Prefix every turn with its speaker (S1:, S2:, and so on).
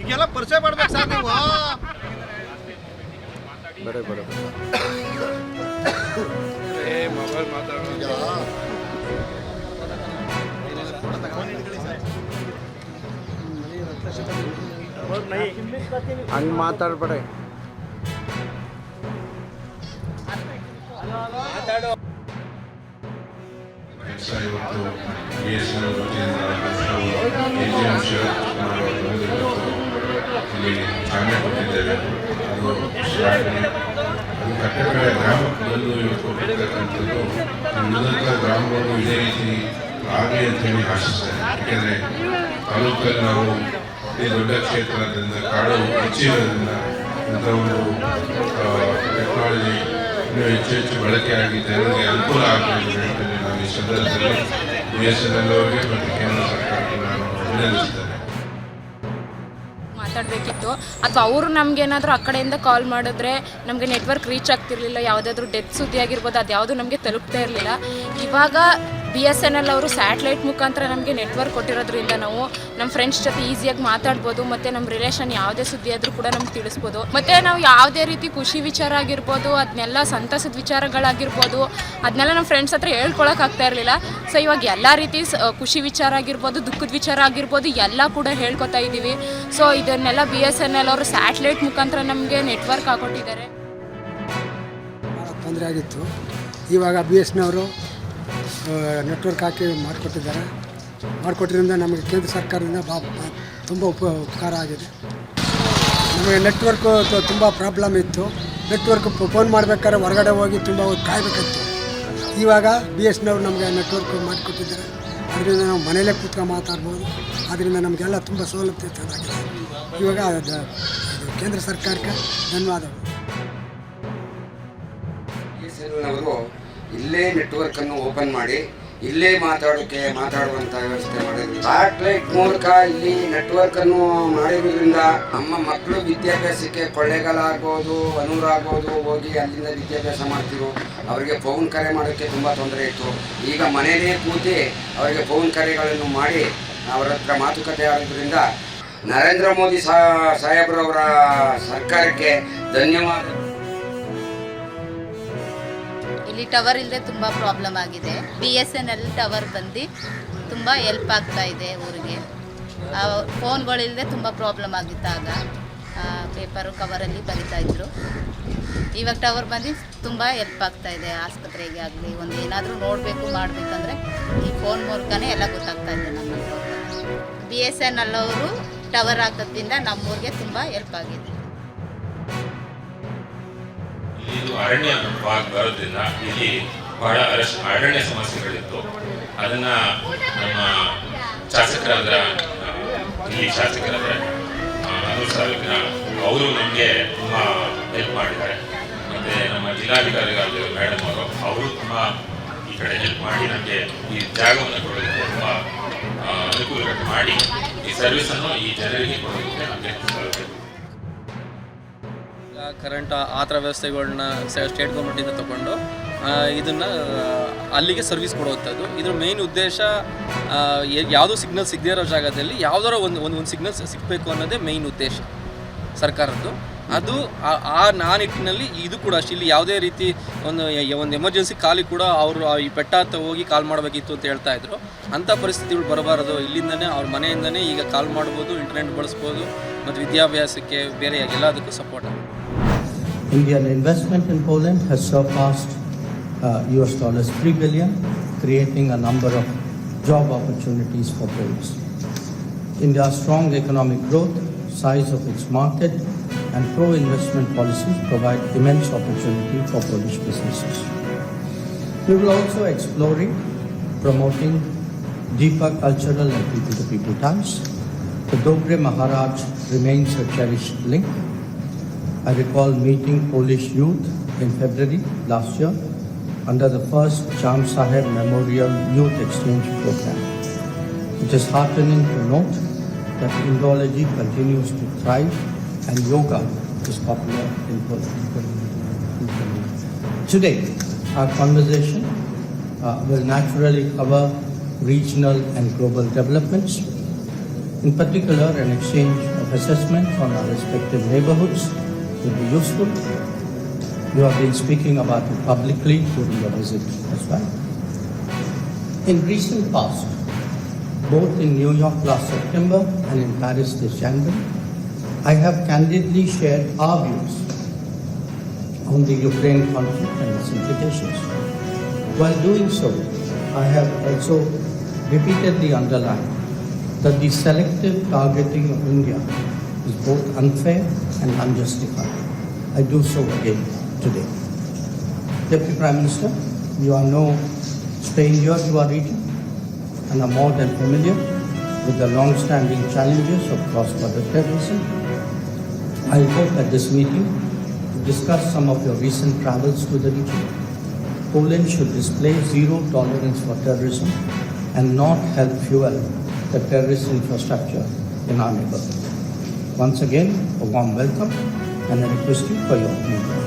S1: ಈಗೆಲ್ಲ ಪರಿಚಯ ಮಾಡ್ಬೇಕು ಸರ್ ನೀವು. ಮೊಬೈಲ್ ಮಾತಾಡೋದು
S2: ಹಂಗೆ ಮಾತಾಡ್ಬೇಡ.
S3: ಇವತ್ತು BSNL ವತಿಯಿಂದ AGM ಶಿವಕುಮಾರ್ ಅವರು ಇಲ್ಲಿ ಚಾಲನೆ ಕೊಟ್ಟಿದ್ದೇವೆ. ಅದು ಕಟ್ಟೆಪಡೆ ಗ್ರಾಮಕ್ಕೆ ಬಂದು ಇವತ್ತು ಕೊಟ್ಟಿರ್ತಕ್ಕಂಥದ್ದು ಉಳಿದಂಥ ಗ್ರಾಮಗಳು ಇದೇ ರೀತಿ ಆಗಲಿ ಅಂತೇಳಿ ಆಶಿಸ್ತೇನೆ. ಯಾಕೆಂದರೆ ತಾಲೂಕಲ್ಲಿ ನಾವು ಈ ದೊಡ್ಡ ಕ್ಷೇತ್ರದಿಂದ ಕಾಡು ಹೆಚ್ಚಿರೋದ್ರಿಂದ ಇಂಥ ಒಂದು ಟೆಕ್ನಾಲಜಿ ಇನ್ನೂ ಹೆಚ್ಚು ಬಳಕೆಯಾಗಿ ಜನರಿಗೆ ಅನುಕೂಲ ಆಗಬೇಕು ಅಂತೇಳಿ ನಾನು ಈ ಸಂದರ್ಭದಲ್ಲಿ BSNL ಅವರಿಗೆ ಮತ್ತು ಕೇಂದ್ರ ಸರ್ಕಾರಕ್ಕೆ ನಾನು ಅಭಿನಂದಿಸ್ತೇನೆ.
S4: ಮಾತಾಡಬೇಕಿತ್ತು ಅಥವಾ ಅವರು ನಮಗೇನಾದರೂ ಆ ಕಡೆಯಿಂದ ಕಾಲ್ ಮಾಡಿದ್ರೆ ನಮಗೆ ನೆಟ್ವರ್ಕ್ ರೀಚ್ ಆಗ್ತಿರ್ಲಿಲ್ಲ. ಯಾವುದಾದ್ರೂ ಡೆತ್ ಸುದ್ದಿ ಆಗಿರ್ಬೋದು, ಅದು ಯಾವುದು ನಮಗೆ ತಲುಪ್ತಾ ಇರಲಿಲ್ಲ. ಇವಾಗ BSNL ಅವರು ಸ್ಯಾಟಲೈಟ್ ಮುಖಾಂತರ ನಮಗೆ ನೆಟ್ವರ್ಕ್ ಕೊಟ್ಟಿರೋದ್ರಿಂದ ನಾವು ನಮ್ಮ ಫ್ರೆಂಡ್ಸ್ ಜೊತೆ ಈಸಿಯಾಗಿ ಮಾತಾಡ್ಬೋದು, ಮತ್ತು ನಮ್ಮ ರಿಲೇಷನ್ ಯಾವುದೇ ಸುದ್ದಿ ಆದರೂ ಕೂಡ ನಮ್ಗೆ ತಿಳಿಸ್ಬೋದು. ಮತ್ತು ನಾವು ಯಾವುದೇ ರೀತಿ ಖುಷಿ ವಿಚಾರ ಆಗಿರ್ಬೋದು, ಅದನ್ನೆಲ್ಲ ಸಂತಸದ ವಿಚಾರಗಳಾಗಿರ್ಬೋದು, ಅದನ್ನೆಲ್ಲ ನಮ್ಮ ಫ್ರೆಂಡ್ಸ್ ಹತ್ರ ಹೇಳ್ಕೊಳಕ್ಕಾಗ್ತಾ ಇರಲಿಲ್ಲ. ಸೊ ಇವಾಗ ಎಲ್ಲ ರೀತಿ ಖುಷಿ ವಿಚಾರ ಆಗಿರ್ಬೋದು, ದುಃಖದ ವಿಚಾರ ಆಗಿರ್ಬೋದು, ಎಲ್ಲ ಕೂಡ ಹೇಳ್ಕೊತಾ ಇದ್ದೀವಿ. ಸೊ ಇದನ್ನೆಲ್ಲ BSNL ಅವರು ಸ್ಯಾಟಲೈಟ್ ಮುಖಾಂತರ ನಮಗೆ ನೆಟ್ವರ್ಕ್ ಹಾಕೊಟ್ಟಿದ್ದಾರೆ.
S5: ತೊಂದರೆ ಆಗಿತ್ತು. ಇವಾಗ BSNL ಅವರು ನೆಟ್ವರ್ಕ್ ಹಾಕಿ ಮಾಡಿಕೊಟ್ಟಿದ್ದರಿಂದ ನಮಗೆ ಕೇಂದ್ರ ಸರ್ಕಾರದಿಂದ ತುಂಬ ಉಪಕಾರ ಆಗಿದೆ. ನಮಗೆ ನೆಟ್ವರ್ಕು ತುಂಬ ಪ್ರಾಬ್ಲಮ್ ಇತ್ತು. ನೆಟ್ವರ್ಕ್ ಫೋನ್ ಮಾಡಬೇಕಾದ್ರೆ ಹೊರಗಡೆ ಹೋಗಿ ತುಂಬ ಕಾಯಬೇಕಿತ್ತು. ಇವಾಗ BSNL ನಮಗೆ ನೆಟ್ವರ್ಕ್ ಮಾಡಿಕೊಟ್ಟಿದ್ದಾರೆ. ಅದರಿಂದ ನಾವು ಮನೆಯಲ್ಲೇ ಕೂತ್ಕೊಂಡು ಮಾತಾಡ್ಬೋದು. ಅದರಿಂದ ನಮಗೆಲ್ಲ ತುಂಬ ಸವಲತ್ತು ಚೆನ್ನಾಗಿದೆ. ಇವಾಗ ಕೇಂದ್ರ ಸರ್ಕಾರಕ್ಕೆ ಧನ್ಯವಾದಗಳು.
S6: BSNL ಇಲ್ಲೇ ನೆಟ್ವರ್ಕನ್ನು ಓಪನ್ ಮಾಡಿ ಇಲ್ಲೇ ಮಾತಾಡುವಂಥ ವ್ಯವಸ್ಥೆ ಮಾಡಿದ್ರು. ಸ್ಯಾಟಲೈಟ್ ಮೂಲಕ ಇಲ್ಲಿ ನೆಟ್ವರ್ಕನ್ನು ಮಾಡಿರೋದ್ರಿಂದ ನಮ್ಮ ಮಕ್ಕಳು ವಿದ್ಯಾಭ್ಯಾಸಕ್ಕೆ ಕೊಳ್ಳೇಗಾಲ ಆಗ್ಬೋದು, ಅನೂರು ಆಗ್ಬೋದು ಹೋಗಿ ಅಲ್ಲಿಂದ ವಿದ್ಯಾಭ್ಯಾಸ ಮಾಡ್ತಿರು. ಅವರಿಗೆ ಫೋನ್ ಕರೆ ಮಾಡೋಕ್ಕೆ ತುಂಬ ತೊಂದರೆ ಇತ್ತು. ಈಗ ಮನೆಯಲ್ಲೇ ಕೂತಿ ಅವರಿಗೆ ಫೋನ್ ಕರೆಗಳನ್ನು ಮಾಡಿ ಅವರ ಹತ್ರ ಮಾತುಕತೆ ಆಗೋದ್ರಿಂದ ನರೇಂದ್ರ ಮೋದಿ ಸಾಹೇಬ್ರವರ ಸರ್ಕಾರಕ್ಕೆ ಧನ್ಯವಾದ.
S7: ಇಲ್ಲಿ ಟವರ್ ಇಲ್ಲದೆ ತುಂಬ ಪ್ರಾಬ್ಲಮ್ ಆಗಿದೆ. BSNL ಟವರ್ ಬಂದು ತುಂಬ ಹೆಲ್ಪ್ ಆಗ್ತಾ ಇದೆ ಊರಿಗೆ. ಫೋನ್ಗಳಿಲ್ಲದೆ ತುಂಬ ಪ್ರಾಬ್ಲಮ್ ಆಗಿದ್ದಾಗ ಪೇಪರು ಕವರಲ್ಲಿ ಬರಿತಾಯಿದ್ರು. ಇವಾಗ ಟವರ್ ಬಂದು ತುಂಬ ಹೆಲ್ಪ್ ಆಗ್ತಾ ಇದೆ. ಆಸ್ಪತ್ರೆಗೆ ಆಗಲಿ ಒಂದು ಏನಾದರೂ ನೋಡಬೇಕು ಮಾಡಬೇಕಂದ್ರೆ ಈ ಫೋನ್ ಮೂಲಕನೇ ಎಲ್ಲ ಗೊತ್ತಾಗ್ತಾ ಇದೆ ನಮಗೆ. BSNL ಅವರು ಟವರ್ ಹಾಕೋದ್ರಿಂದ ನಮ್ಮೂರಿಗೆ ತುಂಬ ಹೆಲ್ಪ್ ಆಗಿದೆ.
S8: ಇದು ಅರಣ್ಯ ಭಾಗ ಬರೋದ್ರಿಂದ ಇಲ್ಲಿ ಬಹಳ ಅರಣ್ಯ ಸಮಸ್ಯೆಗಳಿತ್ತು. ಅದನ್ನು ನಮ್ಮ ಶಾಸಕರಾದ ಅನೂರು ಸಾವಿರ ಅವರು ನಮಗೆ ತುಂಬ ಹೆಲ್ಪ್ ಮಾಡಿದ್ದಾರೆ. ಮತ್ತು ನಮ್ಮ ಜಿಲ್ಲಾಧಿಕಾರಿಗಳಾದ ಮೇಡಮ್ ಅವರು ತುಂಬ ಈ ಕಡೆ ಹೆಲ್ಪ್ ಮಾಡಿ ನಮಗೆ ಈ ಜಾಗವನ್ನು ಕೊಡೋದಕ್ಕೆ ತುಂಬ ಅನುಕೂಲ ಮಾಡಿ ಈ ಸರ್ವಿಸನ್ನು ಈ ಜನರಿಗೆ ಕೊಡೋದಕ್ಕೆ ನಮಗೆ
S9: ಕರೆಂಟ್ ಆ ಥರ ವ್ಯವಸ್ಥೆಗಳನ್ನ ಸ್ಟೇಟ್ ಗೌರ್ಮೆಂಟಿಂದ ತೊಗೊಂಡು ಇದನ್ನು ಅಲ್ಲಿಗೆ ಸರ್ವಿಸ್ ಕೊಡುವಂಥದ್ದು. ಇದ್ರ ಮೇನ್ ಉದ್ದೇಶ ಯಾವುದೋ ಸಿಗ್ನಲ್ ಸಿಗದೇ ಇರೋ ಜಾಗದಲ್ಲಿ ಯಾವುದಾರೋ ಒಂದು ಸಿಗ್ನಲ್ ಸಿಗಬೇಕು ಅನ್ನೋದೇ ಮೇಯ್ನ್ ಉದ್ದೇಶ ಸರ್ಕಾರದ್ದು. ಅದು ಆ ನಿಟ್ಟಿನಲ್ಲಿ ಇದು ಕೂಡ ಅಷ್ಟೇ. ಇಲ್ಲಿ ಯಾವುದೇ ರೀತಿ ಒಂದು ಎಮರ್ಜೆನ್ಸಿ ಕಾಲಿಗೆ ಕೂಡ ಅವರು ಈ ಬೆಟ್ಟ ಹತ್ತ ಹೋಗಿ ಕಾಲ್ ಮಾಡಬೇಕಿತ್ತು ಅಂತ ಹೇಳ್ತಾ ಇದ್ರು. ಅಂಥ ಪರಿಸ್ಥಿತಿಗಳು ಬರಬಾರದು. ಇಲ್ಲಿಂದನೇ ಅವ್ರ ಮನೆಯಿಂದನೇ ಈಗ ಕಾಲ್ ಮಾಡ್ಬೋದು, ಇಂಟರ್ನೆಟ್ ಬಳಸ್ಬೋದು, ಮತ್ತು ವಿದ್ಯಾಭ್ಯಾಸಕ್ಕೆ ಬೇರೆ ಎಲ್ಲದಕ್ಕೂ ಸಪೋರ್ಟ್ ಆಗುತ್ತೆ.
S10: Indian investment in Poland has surpassed $3 billion, creating a number of job opportunities for Poles. India's strong economic growth, size of its market, and pro-investment policies provide immense opportunity for Polish businesses. We will also exploring promoting deeper cultural and people-to-people ties. The Dobre Maharaj remains a cherished link. I recall meeting Polish youth in February last year under the first Cham Saheb Memorial Youth Exchange Program. It is heartening to note that Indology continues to thrive and yoga is popular in Poland. Today, our conversation will naturally cover regional and global developments. In particular, an exchange of assessment on our respective neighborhoods would be useful. You have been speaking about it publicly during your visit as well. In recent past, both in New York last September and in Paris this January, I have candidly shared our views on the Ukraine conflict and its implications. While doing so, I have also repeatedly underlined that the selective targeting of India is both unfair and unjustified. I do so again today. Deputy Prime Minister, you are no stranger to our region and are more than familiar with the long-standing challenges of cross-border terrorism. I hope at this meeting to discuss some of your recent travels to the region. Poland should display zero tolerance for terrorism and not help fuel the terrorist infrastructure in our neighborhood. Once again, a warm welcome and I request you for your view.